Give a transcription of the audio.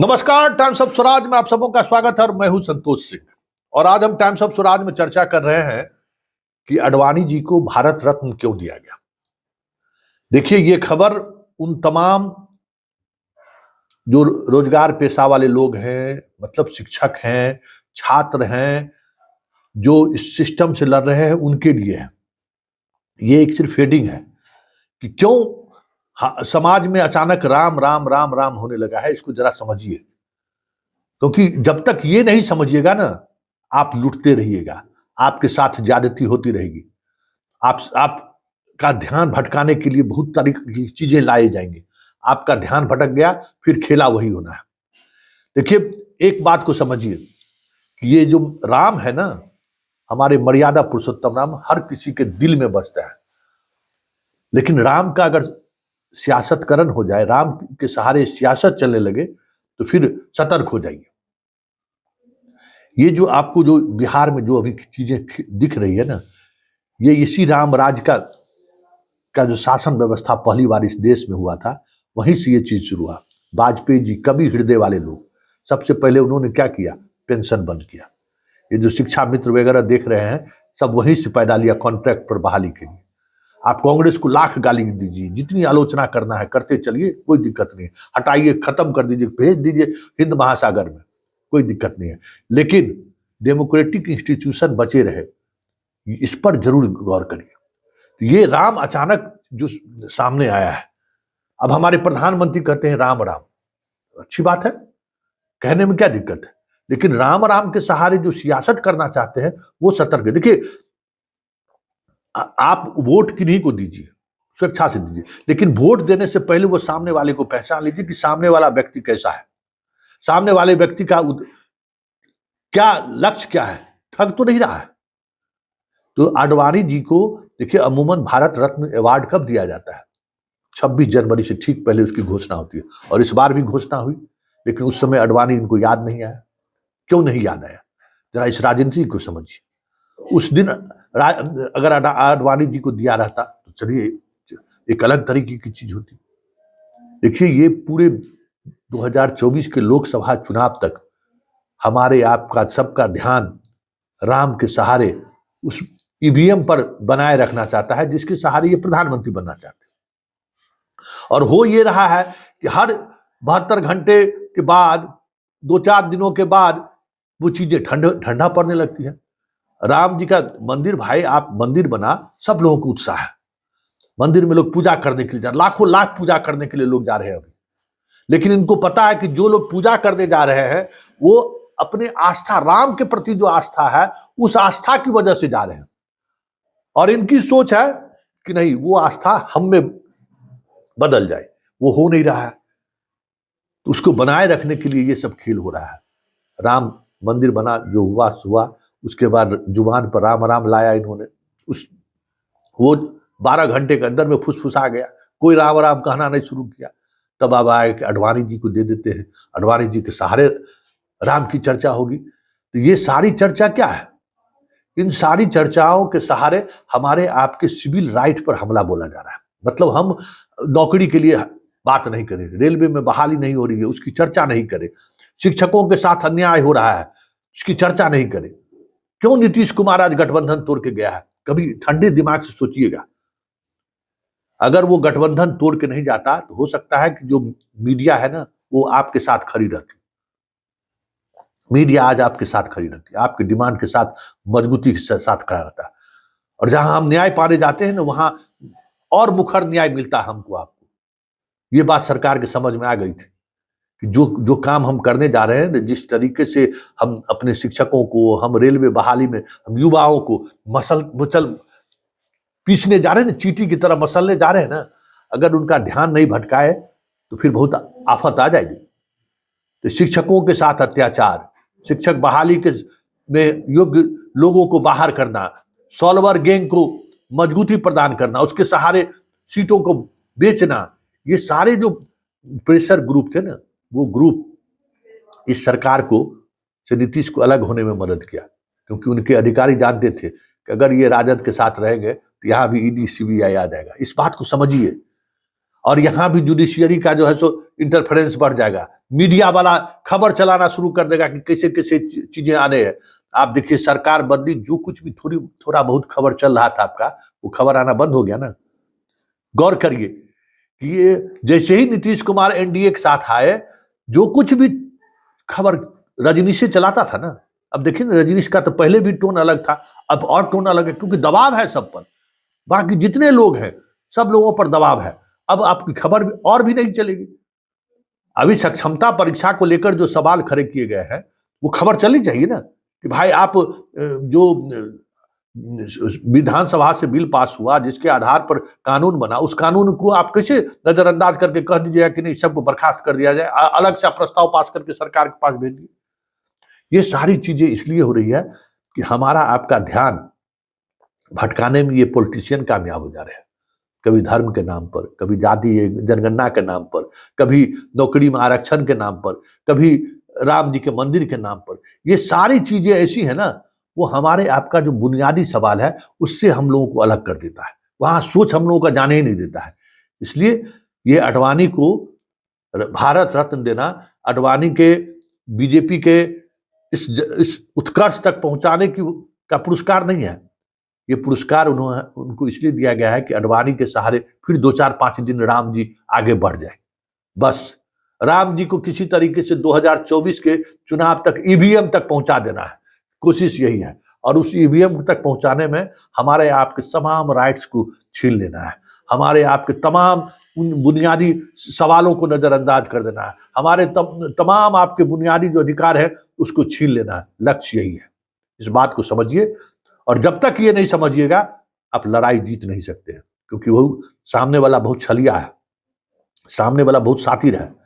नमस्कार, times of Swaraj में आप सबों का स्वागत है और मैं हूं संतोष सिंह। और आज हम टाइम्स ऑफ स्वराज में चर्चा कर रहे हैं कि आडवाणी जी को भारत रत्न क्यों दिया गया। देखिए, ये खबर उन तमाम जो रोजगार पेशा वाले लोग हैं, मतलब शिक्षक हैं, छात्र हैं, जो इस सिस्टम से लड़ रहे हैं, उनके लिए है। ये एक सिर्फ हेडिंग है कि क्यों समाज में अचानक राम राम राम राम होने लगा है। इसको जरा समझिए, क्योंकि जब तक ये नहीं समझिएगा ना, आप लुटते रहिएगा, आपके साथ ज्यादती होती रहेगी, आपका ध्यान भटकाने के लिए बहुत तरीके की चीजें लाई जाएंगी। आपका ध्यान भटक गया, फिर खेला वही होना है। देखिए, एक बात को समझिए कि ये जो राम है ना, हमारे मर्यादा पुरुषोत्तम राम हर किसी के दिल में बसता है। लेकिन राम का अगर सियासतकरण हो जाए, राम के सहारे सियासत चलने लगे, तो फिर सतर्क हो जाइए। ये जो आपको जो बिहार में जो अभी चीजें दिख रही है ना, ये इसी राम राज का जो शासन व्यवस्था पहली बार इस देश में हुआ था, वहीं से ये चीज शुरू हुआ। वाजपेयी जी, कवि हृदय वाले लोग, सबसे पहले उन्होंने क्या किया? पेंशन बंद किया। ये जो शिक्षा मित्र वगैरह देख रहे हैं, सब वहीं से पैदा लिया, कॉन्ट्रैक्ट पर बहाली के लिए। आप कांग्रेस को लाख गाली दीजिए, जितनी आलोचना करना है करते चलिए, कोई दिक्कत नहीं है। हटाइए, खत्म कर दीजिए, भेज दीजिए हिंद महासागर में, कोई दिक्कत नहीं है। लेकिन डेमोक्रेटिक इंस्टीट्यूशन बचे रहे, इस पर जरूर गौर करिए। तो ये राम अचानक जो सामने आया है, अब हमारे प्रधानमंत्री कहते हैं राम राम, अच्छी बात है, कहने में क्या दिक्कत है। लेकिन राम राम के सहारे जो सियासत करना चाहते हैं, वो सतर्क है। देखिए, आप वोट किन्हीं को दीजिए, स्वेच्छा से दीजिए, लेकिन वोट देने से पहले वो सामने वाले को पहचान लीजिए कि सामने वाला व्यक्ति कैसा है, सामने वाले व्यक्ति का क्या लक्ष्य क्या है, ठग तो नहीं रहा है। तो आडवाणी जी को देखिए, अमूमन भारत रत्न अवार्ड कब दिया जाता है? 26 जनवरी से ठीक पहले उसकी घोषणा होती है, और इस बार भी घोषणा हुई, लेकिन उस समय आडवाणी इनको याद नहीं आया। क्यों नहीं याद आया? जरा इस राजनीति को समझिए। उस दिन अगर आडवाणी जी को दिया रहता तो चलिए एक अलग तरीके की चीज होती। देखिए, ये पूरे 2024 के लोकसभा चुनाव तक हमारे आपका सबका ध्यान राम के सहारे उस ईवीएम पर बनाए रखना चाहता है, जिसके सहारे ये प्रधानमंत्री बनना चाहते हैं। और हो ये रहा है कि हर 72 घंटे के बाद, 2-4 दिनों के बाद वो चीजें ठंडा पड़ने लगती है। राम जी का मंदिर, भाई आप मंदिर बना, सब लोगों को उत्साह है, मंदिर में लोग पूजा करने के लिए जा रहे, लाखों लाख पूजा करने के लिए लोग जा रहे हैं अभी। लेकिन इनको पता है कि जो लोग पूजा करने जा रहे हैं, वो अपने आस्था, राम के प्रति जो आस्था है, उस आस्था की वजह से जा रहे हैं। और इनकी सोच है कि नहीं, वो आस्था हम में बदल जाए, वो हो नहीं रहा है। तो उसको बनाए रखने के लिए ये सब खेल हो रहा है। राम मंदिर बना, जो हुआ, उसके बाद जुबान पर राम राम लाया इन्होंने, वो 12 घंटे के अंदर में फुसफुसा गया, कोई राम राम कहना नहीं शुरू किया। तब अब आए कि आडवाणी जी को दे देते हैं, आडवाणी जी के सहारे राम की चर्चा होगी। तो ये सारी चर्चा क्या है? इन सारी चर्चाओं के सहारे हमारे आपके सिविल राइट पर हमला बोला जा रहा है। मतलब हम नौकरी के लिए बात नहीं करें, रेलवे में बहाली नहीं हो रही है, उसकी चर्चा नहीं करें, शिक्षकों के साथ अन्याय हो रहा है, उसकी चर्चा नहीं करें। क्यों नीतीश कुमार आज गठबंधन तोड़ के गया है? कभी ठंडे दिमाग से सोचिएगा। अगर वो गठबंधन तोड़ के नहीं जाता, तो हो सकता है कि जो मीडिया है ना, वो आपके साथ खड़ी रहती। मीडिया आज आपके साथ खड़ी रहती, आपके डिमांड के साथ मजबूती के साथ खड़ा रहता है। और जहां हम न्याय पाने जाते हैं ना, वहां और मुखर न्याय मिलता है हमको, आपको। ये बात सरकार के समझ में आ गई थी कि जो काम हम करने जा रहे हैं, जिस तरीके से हम अपने शिक्षकों को, हम रेलवे बहाली में हम युवाओं को मसल पीसने जा रहे हैं, चींटी की तरह मसलने जा रहे हैं ना, अगर उनका ध्यान नहीं भटकाए तो फिर बहुत आफत आ जाएगी। तो शिक्षकों के साथ अत्याचार, शिक्षक बहाली के में योग्य लोगों को बाहर करना, सॉल्वर गैंग को मजबूती प्रदान करना, उसके सहारे सीटों को बेचना, ये सारे जो प्रेशर ग्रुप थे ना, वो ग्रुप इस सरकार को से नीतीश को अलग होने में मदद किया। क्योंकि उनके अधिकारी जानते थे कि अगर ये राजद के साथ रहेंगे तो यहाँ भी ईडी सीबीआई आ जाएगा। इस बात को समझिए। और यहां भी जुडिशियरी का जो है सो इंटरफेरेंस बढ़ जाएगा। मीडिया वाला खबर चलाना शुरू कर देगा कि कैसे कैसे चीजें आ रही है। आप देखिए सरकार बदली, जो कुछ भी थोड़ा बहुत खबर चल रहा था आपका, वो खबर आना बंद हो गया ना। गौर करिए कि ये जैसे ही नीतीश कुमार एनडीए के साथ आए, जो कुछ भी खबर रजनीश से चलाता था ना, अब देखिए ना रजनीश का तो पहले भी टोन अलग था, अब और टोन अलग है, क्योंकि दबाव है सब पर। बाकी जितने लोग हैं सब लोगों पर दबाव है। अब आपकी खबर भी और भी नहीं चलेगी। अभी सक्षमता परीक्षा को लेकर जो सवाल खड़े किए गए हैं, वो खबर चलनी चाहिए ना कि भाई आप जो विधानसभा से बिल पास हुआ, जिसके आधार पर कानून बना, उस कानून को आप कैसे नजरअंदाज करके कह दीजिएगा कि नहीं सबको बर्खास्त कर दिया जाए, अलग से प्रस्ताव पास करके सरकार के पास भेज दिए। ये सारी चीजें इसलिए हो रही है कि हमारा आपका ध्यान भटकाने में ये पॉलिटिशियन कामयाब हो जा रहे हैं। कभी धर्म के नाम पर, कभी जाति जनगणना के नाम पर, कभी नौकरी में आरक्षण के नाम पर, कभी राम जी के मंदिर के नाम पर। ये सारी चीजें ऐसी है ना, वो हमारे आपका जो बुनियादी सवाल है उससे हम लोगों को अलग कर देता है। वहां सोच हम लोगों का जाने ही नहीं देता है। इसलिए ये आडवाणी को भारत रत्न देना आडवाणी के बीजेपी के इस उत्कर्ष तक पहुंचाने का पुरस्कार नहीं है। ये पुरस्कार उनको इसलिए दिया गया है कि आडवाणी के सहारे फिर 2-4-5 दिन राम जी आगे बढ़ जाए। बस राम जी को किसी तरीके से 2024 के चुनाव तक ईवीएम तक पहुंचा देना है, कोशिश यही है। और उस ईवीएम तक पहुंचाने में हमारे आपके तमाम राइट्स को छीन लेना है, हमारे आपके तमाम उन बुनियादी सवालों को नजरअंदाज कर देना है, हमारे तमाम आपके बुनियादी जो अधिकार है उसको छीन लेना है। लक्ष्य यही है। इस बात को समझिए, और जब तक ये नहीं समझिएगा आप लड़ाई जीत नहीं सकते हैं, क्योंकि वो सामने वाला बहुत छलिया है, सामने वाला बहुत शातिर है।